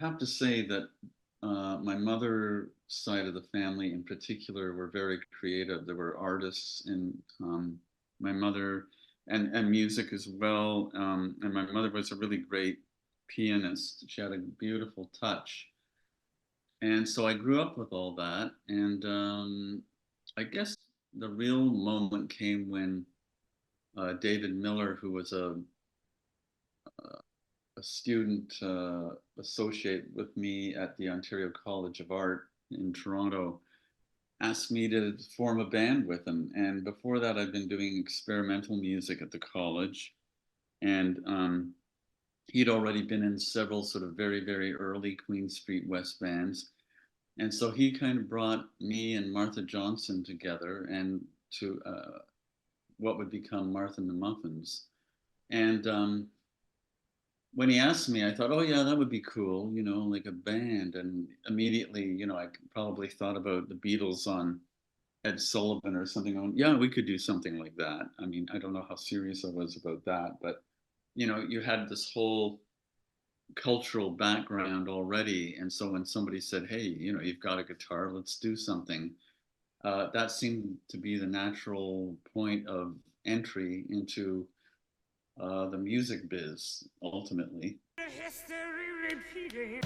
have to say that my mother side of the family in particular were very creative. There were artists in my mother and music as well. And my mother was a really great pianist. She had a beautiful touch. And so I grew up with all that. And I guess the real moment came when David Miller, who was a student associate with me at the Ontario College of Art in Toronto, asked me to form a band with him. And before that, I'd been doing experimental music at the college. And he'd already been in several sort of very, very early Queen Street West bands. And so he kind of brought me and Martha Johnson together and to what would become Martha and the Muffins. And when he asked me, I thought, oh yeah, that would be cool, like a band. And immediately, I probably thought about the Beatles on Ed Sullivan or something. Yeah, we could do something like that. I mean, I don't know how serious I was about that, but you had this whole cultural background already, and so when somebody said, "Hey, you've got a guitar, let's do something," that seemed to be the natural point of entry into the music biz ultimately. History repeating.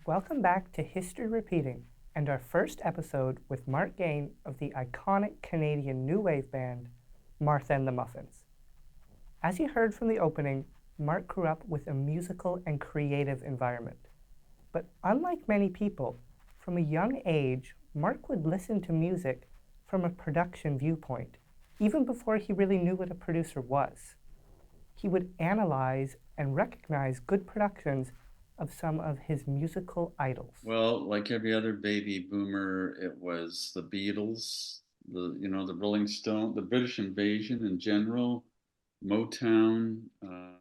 Welcome back to History Repeating and our first episode with Mark Gane of the iconic Canadian new wave band Martha and the Muffins. As you heard from the opening, Mark grew up with a musical and creative environment. But unlike many people, from a young age, Mark would listen to music from a production viewpoint, even before he really knew what a producer was. He would analyze and recognize good productions of some of his musical idols. Well, like every other baby boomer, it was the Beatles, the Rolling Stone, the British Invasion in general, Motown,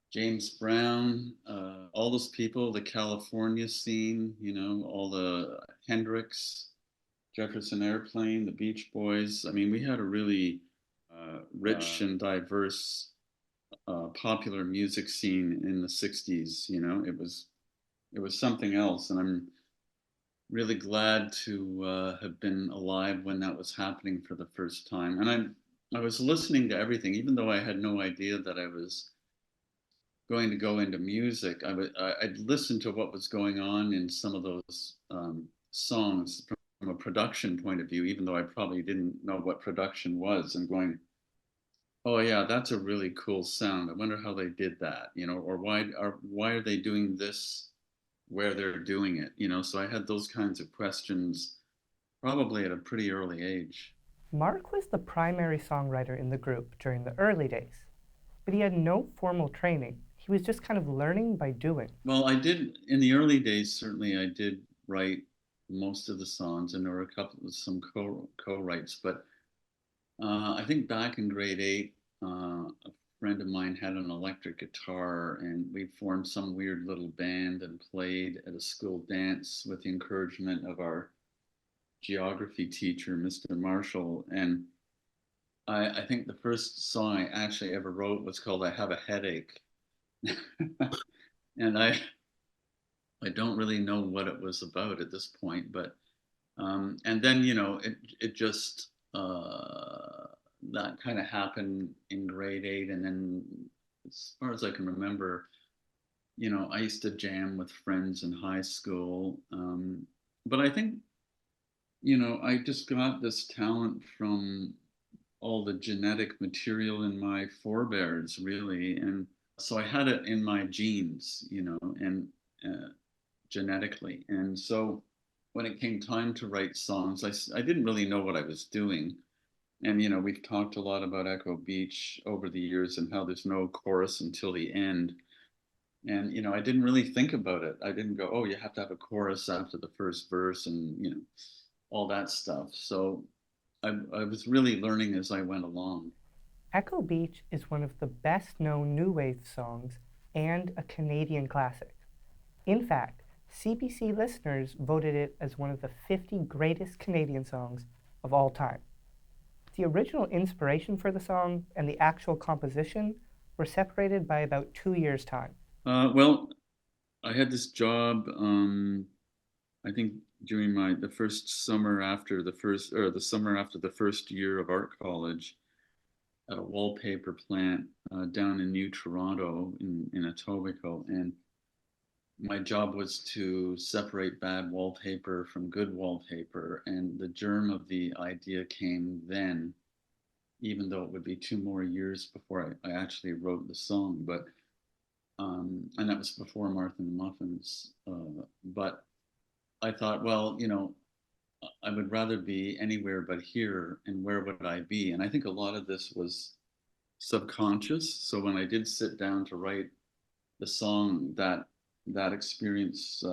James Brown, all those people, the California scene, all the Hendrix, Jefferson Airplane, the Beach Boys. I mean, we had a really rich and diverse popular music scene in the 60s. It was something else, and I'm really glad to have been alive when that was happening for the first time. And I was listening to everything, even though I had no idea that I was going to go into music. I'd listen to what was going on in some of those songs from a production point of view, even though I probably didn't know what production was, and going, oh yeah, that's a really cool sound. I wonder how they did that, or why are they doing this where they're doing it, So I had those kinds of questions probably at a pretty early age. Mark was the primary songwriter in the group during the early days, but he had no formal training. He was just kind of learning by doing. Well, I did in the early days. Certainly, I did write most of the songs, and there were a couple of some co-writes. But I think back in grade 8, a friend of mine had an electric guitar, and we formed some weird little band and played at a school dance with the encouragement of our geography teacher, Mr. Marshall. And I think the first song I actually ever wrote was called "I Have a Headache," and I don't really know what it was about at this point, but and then it just that kind of happened in grade 8, and then as far as I can remember, I used to jam with friends in high school, but I think I just got this talent from all the genetic material in my forebears, really, and so I had it in my genes, and uh, genetically. And so when it came time to write songs, I didn't really know what I was doing. And, we've talked a lot about Echo Beach over the years and how there's no chorus until the end. And, I didn't really think about it. I didn't go, oh, you have to have a chorus after the first verse and, all that stuff. So I was really learning as I went along. Echo Beach is one of the best known new wave songs and a Canadian classic. In fact, CBC listeners voted it as one of the 50 greatest Canadian songs of all time. The original inspiration for the song and the actual composition were separated by about 2 years' time. Well, I had this job. I think during the first summer after the summer after the first year of art college, at a wallpaper plant down in New Toronto in Etobicoke, and my job was to separate bad wallpaper from good wallpaper, and the germ of the idea came then, even though it would be 2 more years before I actually wrote the song. But and that was before Martha and the Muffins. But I thought, well, I would rather be anywhere but here, and where would I be? And I think a lot of this was subconscious. So when I did sit down to write the song, that experience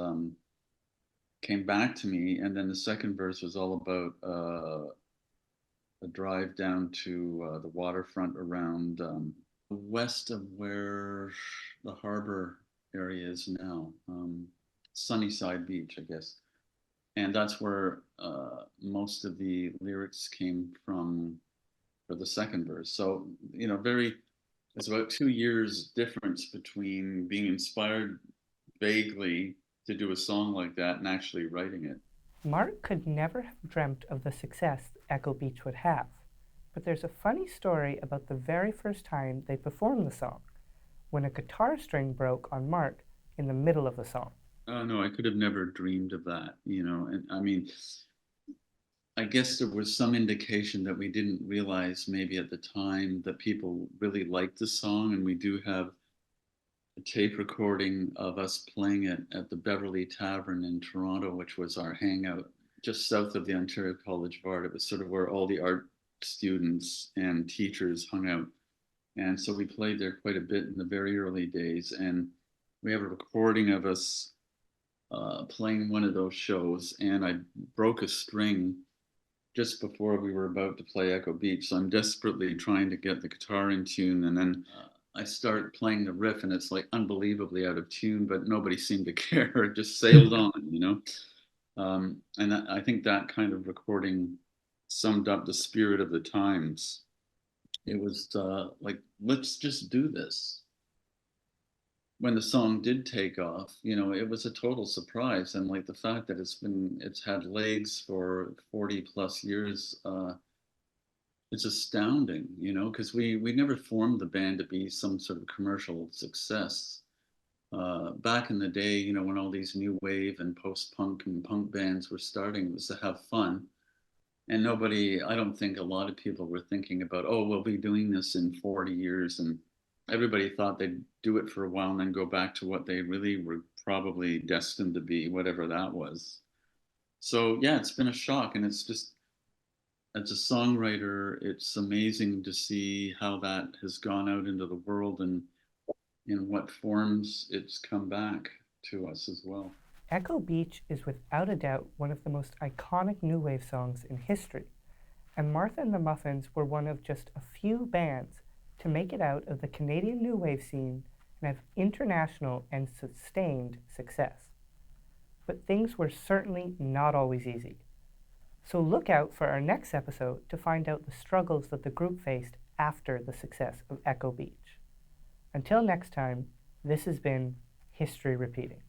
came back to me. And then the second verse was all about a drive down to the waterfront around west of where the harbor area is now, Sunnyside Beach, I guess. And that's where most of the lyrics came from for the second verse. So, it's about 2 years difference between being inspired vaguely to do a song like that and actually writing it. Mark could never have dreamt of the success Echo Beach would have, but there's a funny story about the very first time they performed the song, when a guitar string broke on Mark in the middle of the song. Oh no, I could have never dreamed of that, and I mean, I guess there was some indication that we didn't realize maybe at the time that people really liked the song, and we do have a tape recording of us playing it at the Beverly Tavern in Toronto, which was our hangout just south of the Ontario College of Art. It was sort of where all the art students and teachers hung out. And so we played there quite a bit in the very early days. And we have a recording of us playing one of those shows. And I broke a string just before we were about to play Echo Beach. So I'm desperately trying to get the guitar in tune. And then I start playing the riff, and it's like unbelievably out of tune, but nobody seemed to care. It just sailed on. And I think that kind of recording summed up the spirit of the times. It was like, let's just do this. When the song did take off, it was a total surprise. And like the fact that it's had legs for 40 plus years, it's astounding, because we never formed the band to be some sort of commercial success. Back in the day, when all these new wave and post-punk and punk bands were starting, it was to have fun. And I don't think a lot of people were thinking about, oh, we'll be doing this in 40 years. And everybody thought they'd do it for a while and then go back to what they really were probably destined to be, whatever that was. So yeah, it's been a shock. And it's just, as a songwriter, it's amazing to see how that has gone out into the world and in what forms it's come back to us as well. Echo Beach is without a doubt one of the most iconic new wave songs in history, and Martha and the Muffins were one of just a few bands to make it out of the Canadian new wave scene and have international and sustained success. But things were certainly not always easy. So look out for our next episode to find out the struggles that the group faced after the success of Echo Beach. Until next time, this has been History Repeating.